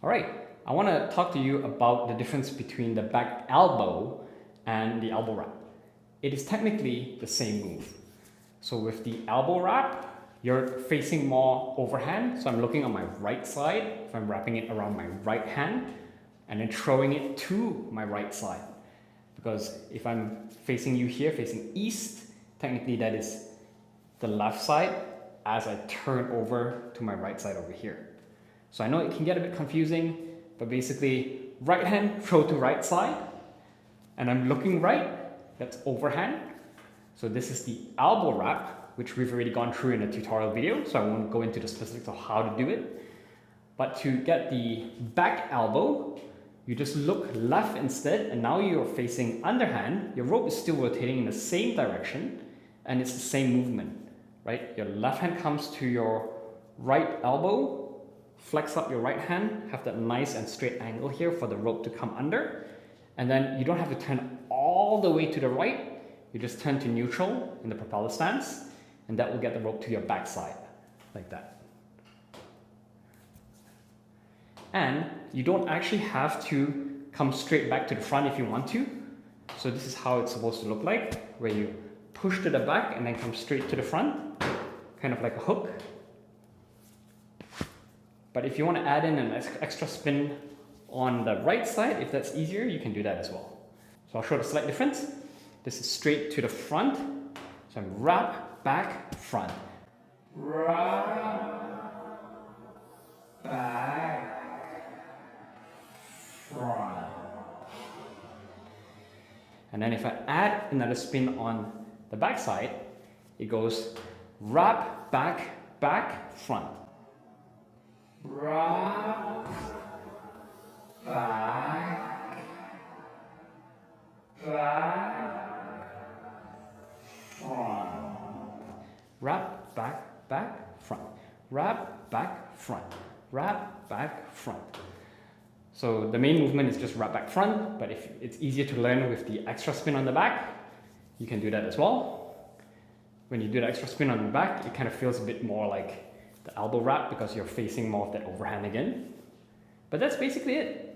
All right, I want to talk to you about the difference between the back elbow and the elbow wrap. It is technically the same move. So with the elbow wrap, you're facing more overhand. So I'm looking on my right side, so I'm wrapping it around my right hand and then throwing it to my right side. Because if I'm facing you here, facing east, technically that is the left side as I turn over to my right side over here. So I know it can get a bit confusing, but basically right hand throw to right side, and I'm looking right, that's overhand. So this is the elbow wrap, which we've already gone through in a tutorial video, so I won't go into the specifics of how to do it. But to get the back elbow, you just look left instead, and now you're facing underhand. Your rope is still rotating in the same direction, and it's the same movement, right? Your left hand comes to your right elbow, flex up your right hand, have that nice and straight angle here for the rope to come under, and then you don't have to turn all the way to the right, you just turn to neutral in the propeller stance, and that will get the rope to your back side, like that. And you don't actually have to come straight back to the front if you want to. So this is how it's supposed to look like, where you push to the back and then come straight to the front, kind of like a hook. But if you want to add in an extra spin on the right side, if that's easier, you can do that as well. So I'll show the slight difference. This is straight to the front. So I'm wrap, back, front. Wrap, back, front. And then if I add another spin on the back side, it goes wrap, back, back, front. Wrap, back, back, front. Wrap, back, back, front. Wrap, back, front. Wrap, back, front. So the main movement is just wrap, back, front, but if it's easier to learn with the extra spin on the back, you can do that as well. When you do the extra spin on the back, it kind of feels a bit more like the elbow wrap because you're facing more of that overhand again. But that's basically it.